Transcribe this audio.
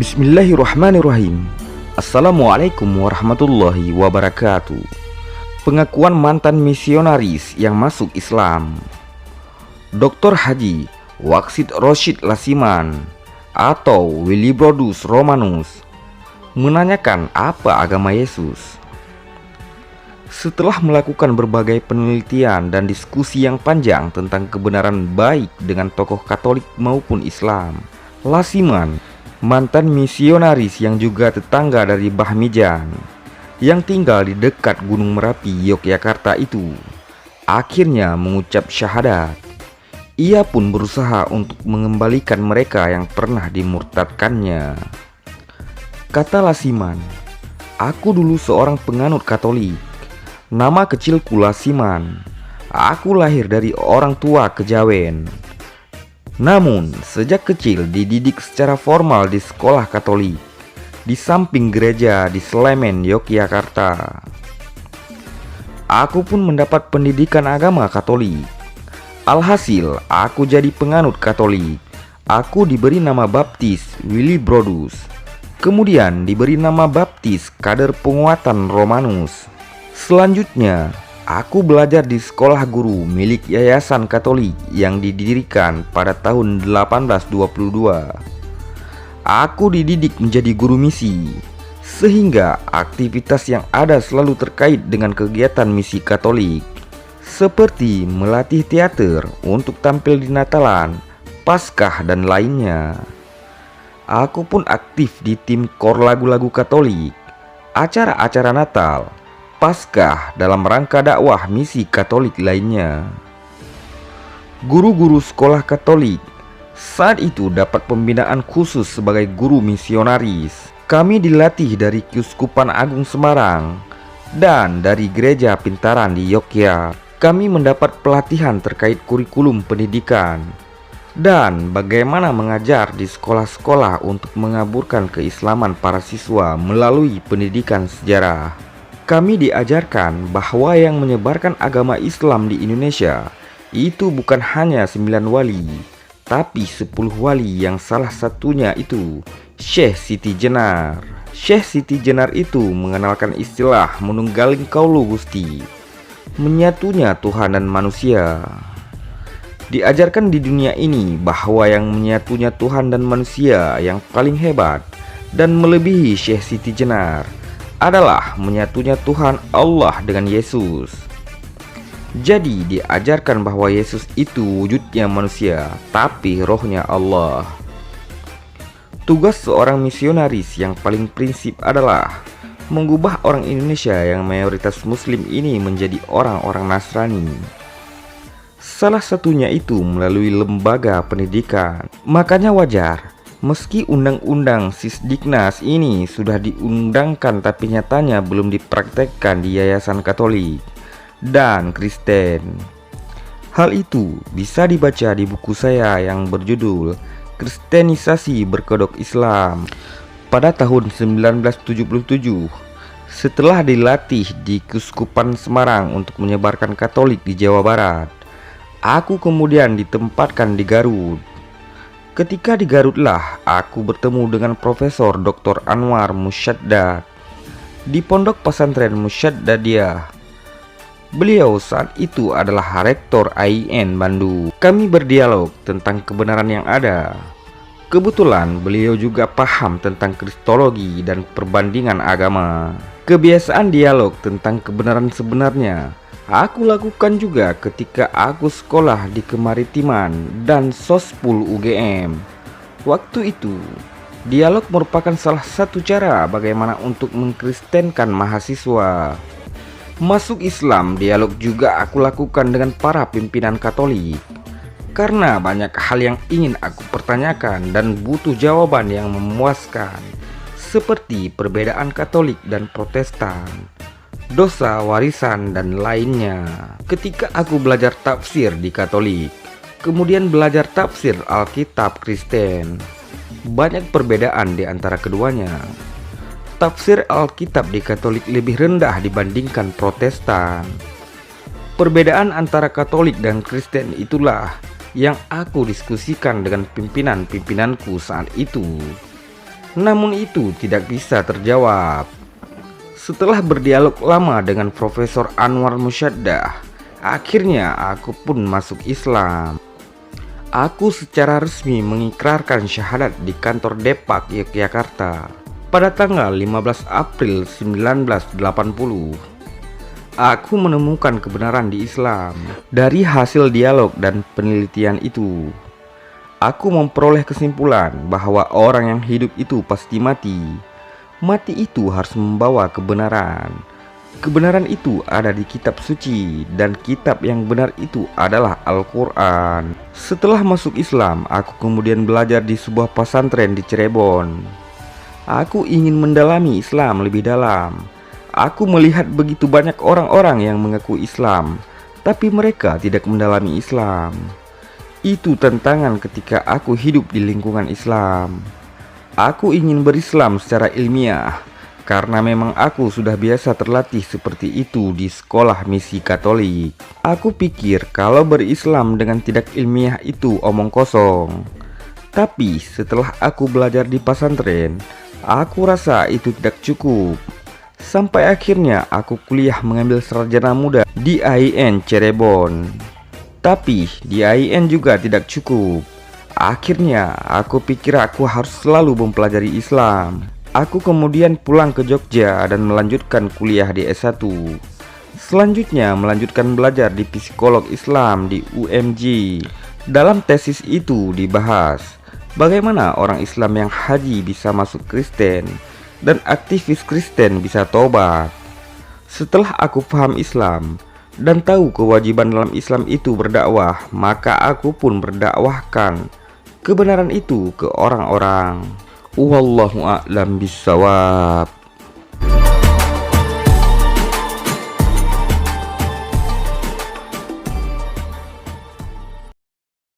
Bismillahirrahmanirrahim. Assalamualaikum warahmatullahi wabarakatuh. Pengakuan mantan misionaris yang masuk Islam. Dr. Haji Waqsid Rosyid Lasiman atau Willibrordus Romanus menanyakan apa agama Yesus. Setelah melakukan berbagai penelitian dan diskusi yang panjang tentang kebenaran baik dengan tokoh Katolik maupun Islam, Lasiman, mantan misionaris yang juga tetangga dari Bahmijan yang tinggal di dekat Gunung Merapi, Yogyakarta itu, akhirnya mengucap syahadat. Ia pun berusaha untuk mengembalikan mereka yang pernah dimurtadkannya. Kata Lasiman, "Aku dulu seorang penganut Katolik. Nama kecilku Lasiman. Aku lahir dari orang tua kejawen. Namun, sejak kecil dididik secara formal di sekolah Katolik, di samping gereja di Sleman, Yogyakarta. Aku pun mendapat pendidikan agama Katolik. Alhasil, aku jadi penganut Katolik. Aku diberi nama baptis Willibrordus. Kemudian diberi nama baptis Kader Penguatan Romanus. Selanjutnya, aku belajar di sekolah guru milik Yayasan Katolik yang didirikan pada tahun 1822. Aku dididik menjadi guru misi, sehingga aktivitas yang ada selalu terkait dengan kegiatan misi Katolik, seperti melatih teater untuk tampil di Natalan, Paskah, dan lainnya. Aku pun aktif di tim kor lagu-lagu Katolik, acara-acara Natal, Paskah dalam rangka dakwah misi Katolik lainnya. Guru-guru sekolah Katolik saat itu dapat pembinaan khusus sebagai guru misionaris. Kami dilatih dari Keuskupan Agung Semarang dan dari Gereja Pintaran di Yogyakarta. Kami mendapat pelatihan terkait kurikulum pendidikan dan bagaimana mengajar di sekolah-sekolah untuk mengaburkan keislaman para siswa melalui pendidikan sejarah. Kami diajarkan bahwa yang menyebarkan agama Islam di Indonesia itu bukan hanya 9 wali, tapi 10 wali yang salah satunya itu Syekh Siti Jenar. Syekh Siti Jenar itu mengenalkan istilah Manunggaling Kaula Gusti, menyatunya Tuhan dan manusia. Diajarkan di dunia ini bahwa yang menyatunya Tuhan dan manusia yang paling hebat dan melebihi Syekh Siti Jenar adalah menyatunya Tuhan Allah dengan Yesus. Jadi diajarkan bahwa Yesus itu wujudnya manusia, tapi rohnya Allah. Tugas seorang misionaris yang paling prinsip adalah mengubah orang Indonesia yang mayoritas Muslim ini menjadi orang-orang Nasrani. Salah satunya itu melalui lembaga pendidikan. Makanya wajar meski undang-undang Sisdiknas ini sudah diundangkan, tapi nyatanya belum dipraktekkan di Yayasan Katolik dan Kristen. Hal itu bisa dibaca di buku saya yang berjudul Kristenisasi Berkedok Islam pada tahun 1977. Setelah dilatih di Keuskupan Semarang untuk menyebarkan Katolik di Jawa Barat, aku kemudian ditempatkan di Garut. Ketika di Garutlah aku bertemu dengan Profesor Dr. Anwar Musyaddad di Pondok Pesantren Musyaddadiyah. Beliau saat itu adalah Rektor AIN Bandung. Kami berdialog tentang kebenaran yang ada. Kebetulan beliau juga paham tentang kristologi dan perbandingan agama. Kebiasaan dialog tentang kebenaran sebenarnya aku lakukan juga ketika aku sekolah di Kemaritiman dan Sospul UGM. Waktu itu, dialog merupakan salah satu cara bagaimana untuk mengkristenkan mahasiswa. Masuk Islam, dialog juga aku lakukan dengan para pimpinan Katolik, karena banyak hal yang ingin aku pertanyakan dan butuh jawaban yang memuaskan, seperti perbedaan Katolik dan Protestan, dosa, warisan, dan lainnya. Ketika aku belajar tafsir di Katolik, kemudian belajar tafsir Alkitab Kristen, banyak perbedaan di antara keduanya. Tafsir Alkitab di Katolik lebih rendah dibandingkan Protestan. Perbedaan antara Katolik dan Kristen itulah yang aku diskusikan dengan pimpinan-pimpinanku saat itu. Namun itu tidak bisa terjawab. Setelah berdialog lama dengan Profesor Anwar Musyaddah, akhirnya aku pun masuk Islam. Aku secara resmi mengikrarkan syahadat di kantor Depak Yogyakarta pada tanggal 15 April 1980. Aku menemukan kebenaran di Islam. Dari hasil dialog dan penelitian itu, aku memperoleh kesimpulan bahwa orang yang hidup itu pasti mati. Mati itu harus membawa kebenaran. Kebenaran itu ada di kitab suci, dan kitab yang benar itu adalah Al-Quran. Setelah masuk Islam, aku kemudian belajar di sebuah pesantren di Cirebon. Aku ingin mendalami Islam lebih dalam. Aku melihat begitu banyak orang-orang yang mengaku Islam, tapi mereka tidak mendalami Islam. Itu tantangan ketika aku hidup di lingkungan Islam. Aku ingin berislam secara ilmiah, karena memang aku sudah biasa terlatih seperti itu di sekolah misi Katolik. Aku pikir kalau berislam dengan tidak ilmiah itu omong kosong. Tapi setelah aku belajar di pesantren, aku rasa itu tidak cukup. Sampai akhirnya aku kuliah mengambil sarjana muda di AIN Cirebon. Tapi di AIN juga tidak cukup. Akhirnya aku pikir aku harus selalu mempelajari Islam. Aku kemudian pulang ke Jogja dan melanjutkan kuliah di S1. Selanjutnya melanjutkan belajar di psikolog Islam di UMJ. Dalam tesis itu dibahas bagaimana orang Islam yang haji bisa masuk Kristen dan aktivis Kristen bisa tobat. Setelah aku paham Islam dan tahu kewajiban dalam Islam itu berdakwah, maka aku pun berdakwahkan kebenaran itu ke orang-orang. Wallahu a'lam bishawab.